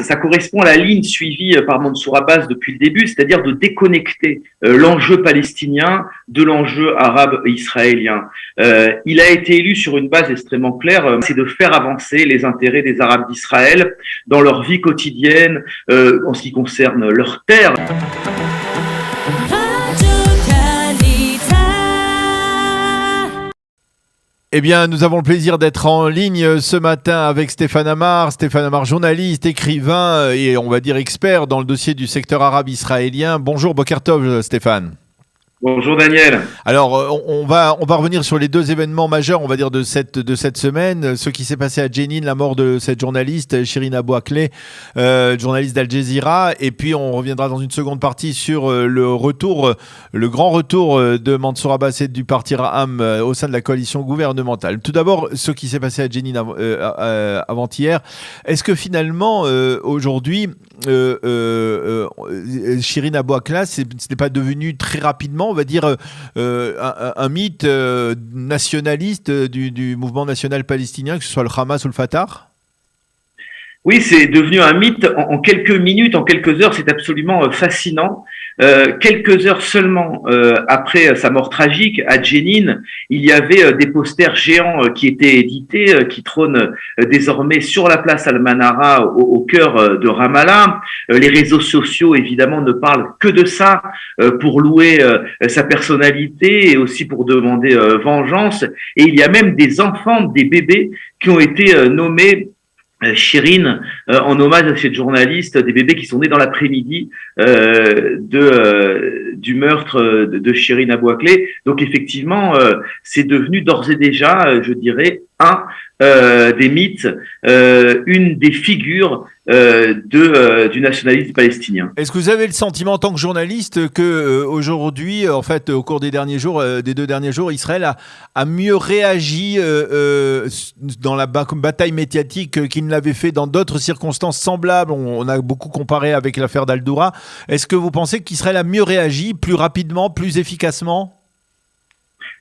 ça correspond à la ligne suivie par Mansour Abbas depuis le début, c'est-à-dire de déconnecter l'enjeu palestinien de l'enjeu arabe israélien. Il a été élu sur une base extrêmement claire, c'est de faire avancer les intérêts des Arabes d'Israël dans leur vie quotidienne, en ce qui concerne leurs terres. Eh bien, nous avons le plaisir d'être en ligne ce matin avec Stéphane Amar. Stéphane Amar, journaliste, écrivain et on va dire expert dans le dossier du secteur arabe israélien. Bonjour, Boker Tov, Stéphane. Bonjour Daniel. Alors, on va revenir sur les deux événements majeurs, on va dire, de cette semaine. Ce qui s'est passé à Jenin, la mort de cette journaliste, Shirin Abu Akleh, journaliste d'Al Jazeera. Et puis, on reviendra dans une seconde partie sur le grand retour de Mansour Abbas et du parti Ra'am au sein de la coalition gouvernementale. Tout d'abord, ce qui s'est passé à Jenin avant-hier. Est-ce que finalement, aujourd'hui, Shirin Abu Akleh, ce n'est pas devenu très rapidement, on va dire, un mythe nationaliste du mouvement national palestinien, que ce soit le Hamas ou le Fatah? Oui, c'est devenu un mythe en quelques minutes, en quelques heures, c'est absolument fascinant. Quelques heures seulement après sa mort tragique à Jenin, il y avait des posters géants qui étaient édités, qui trônent désormais sur la place Al-Manara au cœur de Ramallah. Les réseaux sociaux, évidemment, ne parlent que de ça pour louer sa personnalité et aussi pour demander vengeance. Et il y a même des enfants, des bébés qui ont été nommés Shirin, en hommage à cette journaliste, des bébés qui sont nés dans l'après-midi du meurtre de Shirin Abu Akleh. Donc effectivement, c'est devenu d'ores et déjà, je dirais, des mythes, une des figures du nationalisme palestinien. Est-ce que vous avez le sentiment en tant que journaliste que aujourd'hui, en fait, au cours des 2 derniers jours, Israël a mieux réagi dans la bataille médiatique qu'il ne l'avait fait dans d'autres circonstances semblables? On a beaucoup comparé avec l'affaire d'Al-Doura. Est-ce que vous pensez qu'Israël a mieux réagi, plus rapidement, plus efficacement?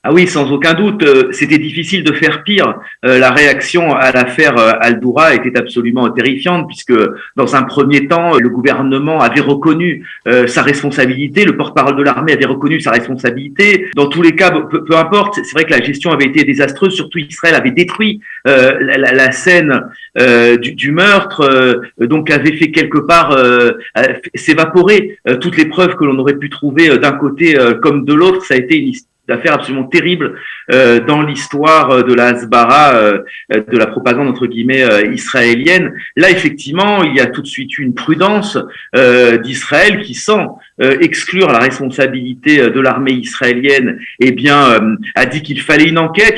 Ah oui, sans aucun doute, c'était difficile de faire pire. La réaction à l'affaire Al-Doura était absolument terrifiante puisque dans un premier temps, le gouvernement avait reconnu sa responsabilité, le porte-parole de l'armée avait reconnu sa responsabilité. Dans tous les cas, peu importe, c'est vrai que la gestion avait été désastreuse, surtout Israël avait détruit la scène du meurtre, donc avait fait quelque part s'évaporer toutes les preuves que l'on aurait pu trouver d'un côté comme de l'autre. Ça a été une d'affaires absolument terribles dans l'histoire de la Hasbara, de la propagande entre guillemets israélienne. Là, effectivement, il y a tout de suite une prudence d'Israël qui, sans exclure la responsabilité de l'armée israélienne, a dit qu'il fallait une enquête,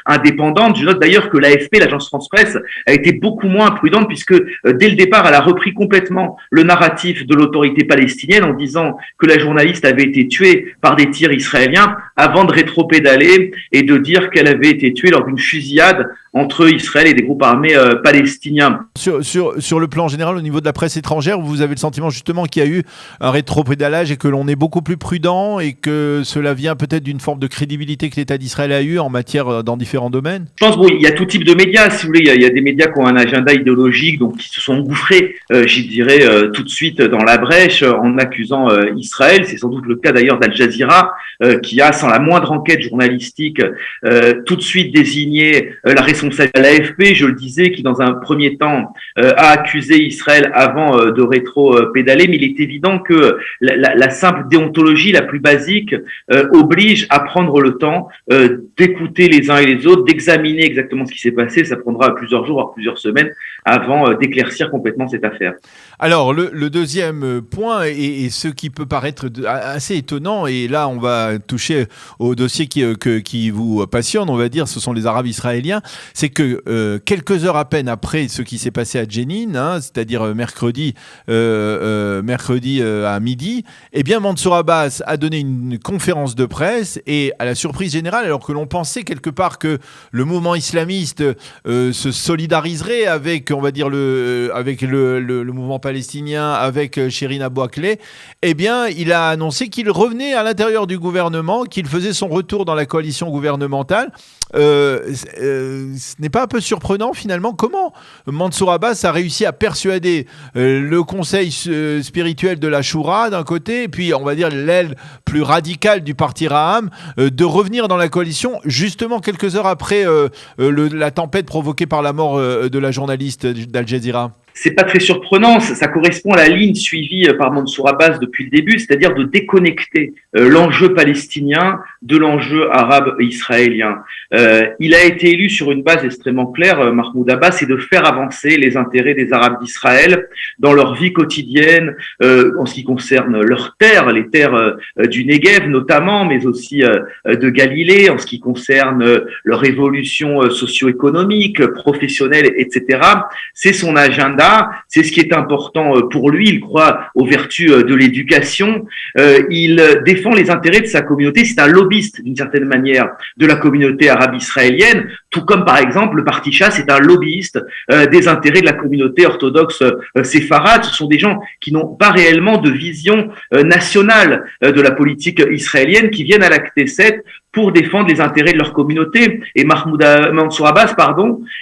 indépendante. Je note d'ailleurs que l'AFP, l'agence France-Presse, a été beaucoup moins prudente puisque dès le départ, elle a repris complètement le narratif de l'autorité palestinienne en disant que la journaliste avait été tuée par des tirs israéliens avant de rétropédaler et de dire qu'elle avait été tuée lors d'une fusillade entre Israël et des groupes armés palestiniens. Sur le plan général, au niveau de la presse étrangère, vous avez le sentiment justement qu'il y a eu un rétropédalage et que l'on est beaucoup plus prudent et que cela vient peut-être d'une forme de crédibilité que l'État d'Israël a eu en matière dans différents domaines? Je pense il y a tout type de médias, si vous voulez. Il y a des médias qui ont un agenda idéologique, donc qui se sont engouffrés, tout de suite dans la brèche en accusant Israël. C'est sans doute le cas d'ailleurs d'Al Jazeera, qui a, sans la moindre enquête journalistique, tout de suite désigné la responsabilité à l'AFP, je le disais, qui dans un premier temps a accusé Israël avant de rétro-pédaler, mais il est évident que la simple déontologie la plus basique oblige à prendre le temps d'écouter les uns et les autres, d'examiner exactement ce qui s'est passé. Ça prendra plusieurs jours, voire plusieurs semaines avant d'éclaircir complètement cette affaire. Alors, le deuxième point, et ce qui peut paraître assez étonnant, et là on va toucher au dossier qui vous passionne, on va dire, ce sont les Arabes israéliens, c'est que quelques heures à peine après ce qui s'est passé à Jenin, c'est-à-dire mercredi à midi, eh bien Mansour Abbas a donné une conférence de presse et à la surprise générale, alors que l'on pensait quelque part que le mouvement islamiste se solidariserait avec, on va dire, avec le mouvement palestinien, avec Shirin Abu Akleh, eh bien il a annoncé qu'il revenait à l'intérieur du gouvernement, qu'il faisait son retour dans la coalition gouvernementale. ce n'est pas un peu surprenant finalement comment Mansour Abbas a réussi à persuader le conseil spirituel de la Choura d'un côté, et puis on va dire l'aile plus radicale du parti Raham, de revenir dans la coalition justement quelques heures après la tempête provoquée par la mort de la journaliste d'Al Jazeera? C'est pas très surprenant, ça correspond à la ligne suivie par Mansour Abbas depuis le début, c'est-à-dire de déconnecter l'enjeu palestinien de l'enjeu arabe-israélien. Il a été élu sur une base extrêmement claire, Mahmoud Abbas, c'est de faire avancer les intérêts des Arabes d'Israël dans leur vie quotidienne, en ce qui concerne leurs terres, les terres du Negev notamment, mais aussi de Galilée, en ce qui concerne leur évolution socio-économique, professionnelle, etc. C'est son agenda. C'est ce qui est important pour lui. Il croit aux vertus de l'éducation. Il défend les intérêts de sa communauté. C'est un lobbyiste, d'une certaine manière, de la communauté arabe israélienne, tout comme, par exemple, le parti Chasse est un lobbyiste des intérêts de la communauté orthodoxe séfarade. Ce sont des gens qui n'ont pas réellement de vision nationale de la politique israélienne, qui viennent à la Knesset pour défendre les intérêts de leur communauté. Et Mansour Abbas,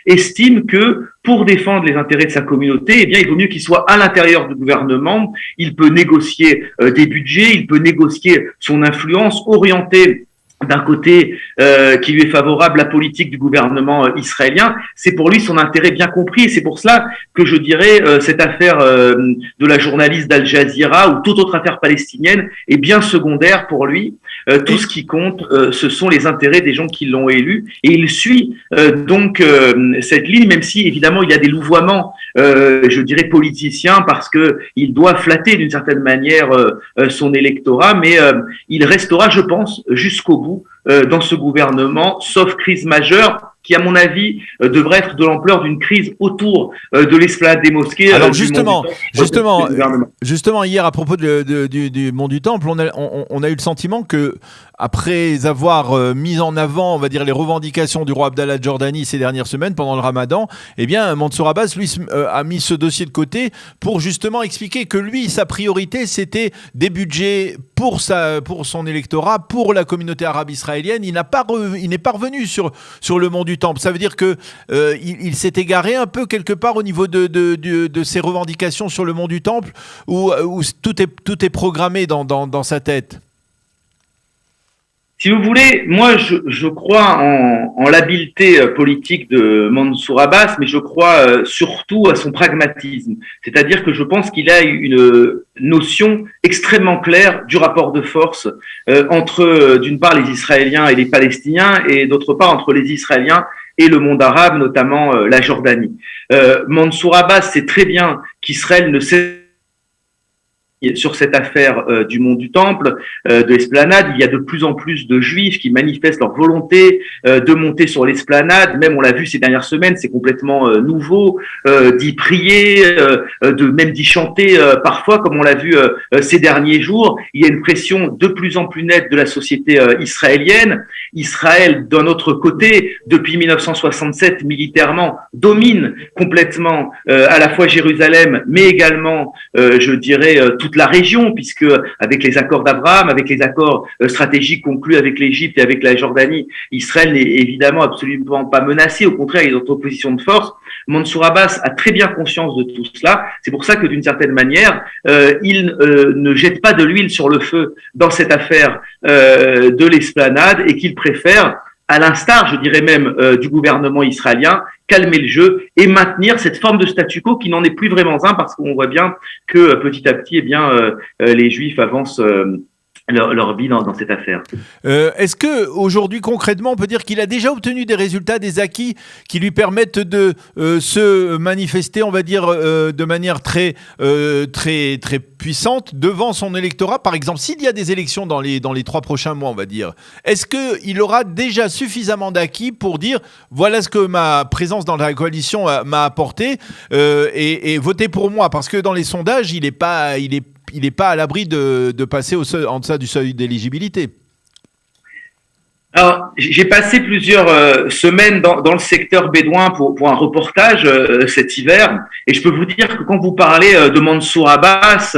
estime que pour défendre les intérêts de sa communauté, eh bien, il vaut mieux qu'il soit à l'intérieur du gouvernement. Il peut négocier des budgets, il peut négocier son influence, orienter d'un côté qui lui est favorable la politique du gouvernement israélien. C'est pour lui son intérêt bien compris. Et c'est pour cela que je dirais cette affaire de la journaliste d'Al Jazeera ou toute autre affaire palestinienne est bien secondaire pour lui. Tout ce qui compte, ce sont les intérêts des gens qui l'ont élu. Et il suit donc cette ligne, même si évidemment il y a des louvoiements, je dirais politiciens, parce que il doit flatter d'une certaine manière son électorat, mais il restera, je pense, jusqu'au bout dans ce gouvernement, sauf crise majeure qui, à mon avis, devrait être de l'ampleur d'une crise autour de l'esplanade des mosquées. Alors justement, hier, à propos du Mont du Temple, on a eu le sentiment que, après avoir mis en avant, on va dire, les revendications du roi Abdallah de Jordanie ces dernières semaines pendant le Ramadan, eh bien, Mansour Abbas, lui, a mis ce dossier de côté pour justement expliquer que lui, sa priorité, c'était des budgets pour son électorat, pour la communauté arabe israélienne. Il n'est pas revenu sur le Mont du Temple. Ça veut dire que il s'est égaré un peu quelque part au niveau de ses revendications sur le Mont du Temple, où tout est programmé dans sa tête. Si vous voulez, moi, je crois en l'habileté politique de Mansour Abbas, mais je crois surtout à son pragmatisme. C'est-à-dire que je pense qu'il a une notion extrêmement claire du rapport de force entre, d'une part, les Israéliens et les Palestiniens, et d'autre part, entre les Israéliens et le monde arabe, notamment la Jordanie. Mansour Abbas sait très bien qu'Israël ne sait sur cette affaire du Mont du Temple, de l'esplanade. Il y a de plus en plus de juifs qui manifestent leur volonté de monter sur l'esplanade. Même, on l'a vu ces dernières semaines, c'est complètement nouveau, d'y prier, même d'y chanter parfois, comme on l'a vu ces derniers jours. Il y a une pression de plus en plus nette de la société israélienne. Israël, d'un autre côté, depuis 1967, militairement, domine complètement à la fois Jérusalem, mais également, je dirais, toute la région, puisque avec les accords d'Abraham, avec les accords stratégiques conclus avec l'Égypte et avec la Jordanie, Israël n'est évidemment absolument pas menacé. Au contraire, il est en opposition de force. Mansour Abbas a très bien conscience de tout cela. C'est pour ça que, d'une certaine manière, il ne jette pas de l'huile sur le feu dans cette affaire de l'esplanade, et qu'il préfère, à l'instar, je dirais même, du gouvernement israélien, calmer le jeu et maintenir cette forme de statu quo qui n'en est plus vraiment un, parce qu'on voit bien que petit à petit, eh bien, les Juifs avancent leur vie dans cette affaire. Est-ce que aujourd'hui, concrètement, on peut dire qu'il a déjà obtenu des résultats, des acquis qui lui permettent de se manifester, on va dire, de manière très puissante devant son électorat? Par exemple, s'il y a des élections dans les 3 prochains mois, on va dire, est-ce qu'il aura déjà suffisamment d'acquis pour dire voilà ce que ma présence dans la coalition m'a apporté, et votez pour moi? Parce que dans les sondages, il n'est pas à l'abri de passer en deçà du seuil d'éligibilité. Alors, j'ai passé plusieurs semaines dans le secteur bédouin pour un reportage cet hiver, et je peux vous dire que quand vous parlez de Mansour Abbas,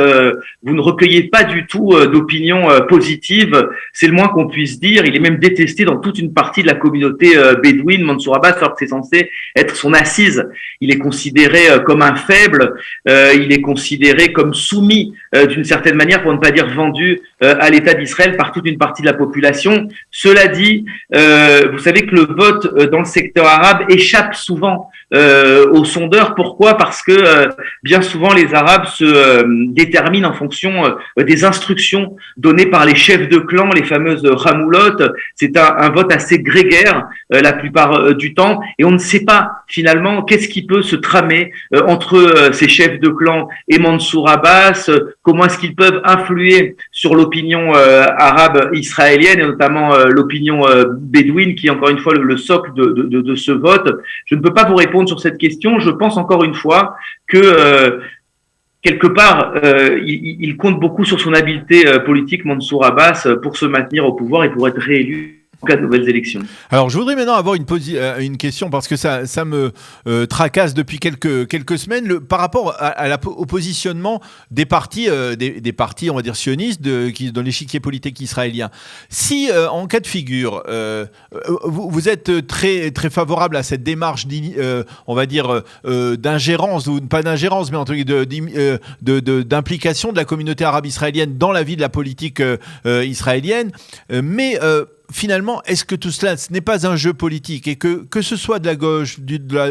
vous ne recueillez pas du tout d'opinion positive, c'est le moins qu'on puisse dire. Il est même détesté dans toute une partie de la communauté bédouine, Mansour Abbas, alors que c'est censé être son assise. Il est considéré comme un faible, il est considéré comme soumis d'une certaine manière, pour ne pas dire vendu à l'État d'Israël par toute une partie de la population. Cela dit, vous savez que le vote dans le secteur arabe échappe souvent aux sondeurs. Pourquoi ? Parce que bien souvent les Arabes se déterminent en fonction des instructions données par les chefs de clan, les fameuses ramoulottes. C'est un vote assez grégaire la plupart du temps, et on ne sait pas finalement qu'est-ce qui peut se tramer entre ces chefs de clan et Mansour Abbas. Comment est-ce qu'ils peuvent influer sur l'opinion arabe israélienne, et notamment l'opinion bédouine, qui est encore une fois le socle de ce vote. Je ne peux pas vous répondre sur cette question. Je pense encore une fois que quelque part, il compte beaucoup sur son habileté politique, Mansour Abbas, pour se maintenir au pouvoir et pour être réélu en cas de nouvelles élections. Alors, je voudrais maintenant avoir une question, parce que ça me tracasse depuis quelques semaines, par rapport au positionnement des partis, des partis, on va dire, sionistes dans l'échiquier politique israélien. Si, en cas de figure, vous êtes très, très favorable à cette démarche, on va dire, d'ingérence, ou pas d'ingérence, mais en tout cas d'implication de la communauté arabe israélienne dans la vie de la politique israélienne, mais finalement, est-ce que tout cela, ce n'est pas un jeu politique, et que ce soit de la gauche,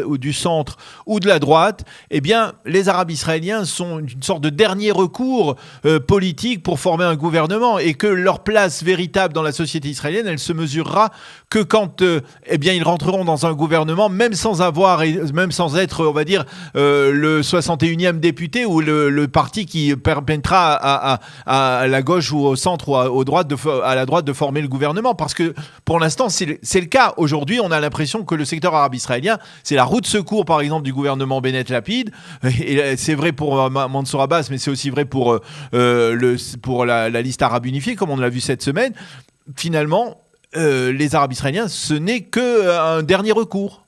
ou du centre ou de la droite, eh bien, les Arabes israéliens sont une sorte de dernier recours politique pour former un gouvernement, et que leur place véritable dans la société israélienne, elle se mesurera que quand eh bien, ils rentreront dans un gouvernement, même sans être, on va dire, le 61e député, ou le parti qui permettra à la gauche ou au centre ou à la droite de former le gouvernement. Parce que pour l'instant, c'est le cas. Aujourd'hui, on a l'impression que le secteur arabe israélien, c'est la roue de secours, par exemple, du gouvernement Bennett-Lapid. Et c'est vrai pour Mansour Abbas, mais c'est aussi vrai pour la liste arabe unifiée, comme on l'a vu cette semaine. Finalement, les Arabes israéliens, ce n'est qu'un dernier recours.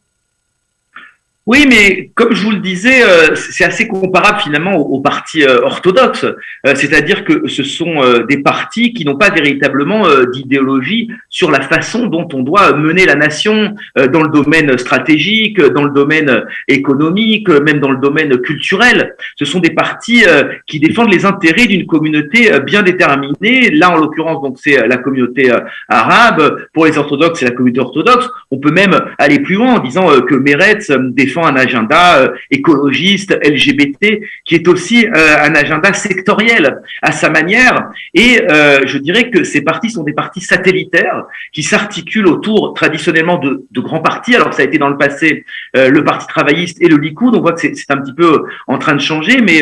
Oui, mais comme je vous le disais, c'est assez comparable finalement aux partis orthodoxes. C'est-à-dire que ce sont des partis qui n'ont pas véritablement d'idéologie sur la façon dont on doit mener la nation dans le domaine stratégique, dans le domaine économique, même dans le domaine culturel. Ce sont des partis qui défendent les intérêts d'une communauté bien déterminée. Là, en l'occurrence, donc c'est la communauté arabe. Pour les orthodoxes, c'est la communauté orthodoxe. On peut même aller plus loin en disant que Meretz défend un agenda écologiste, LGBT, qui est aussi un agenda sectoriel à sa manière. Et je dirais que ces partis sont des partis satellitaires qui s'articulent autour traditionnellement de grands partis. Alors ça a été dans le passé le Parti travailliste et le Likoud. On voit que c'est un petit peu en train de changer, mais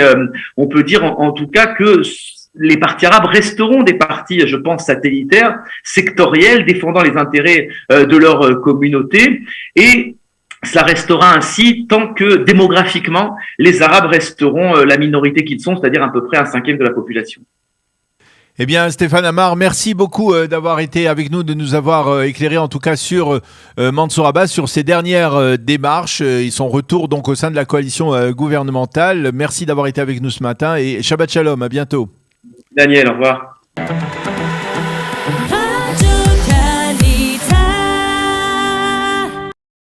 on peut dire en tout cas que les partis arabes resteront des partis, je pense, satellitaires, sectoriels, défendant les intérêts de leur communauté. Et cela restera ainsi tant que démographiquement, les Arabes resteront la minorité qu'ils sont, c'est-à-dire à peu près 1/5 de la population. Eh bien, Stéphane Amar, merci beaucoup d'avoir été avec nous, de nous avoir éclairé en tout cas sur Mansour Abbas, sur ses dernières démarches et son retour donc au sein de la coalition gouvernementale. Merci d'avoir été avec nous ce matin et Shabbat Shalom, à bientôt. Daniel, au revoir.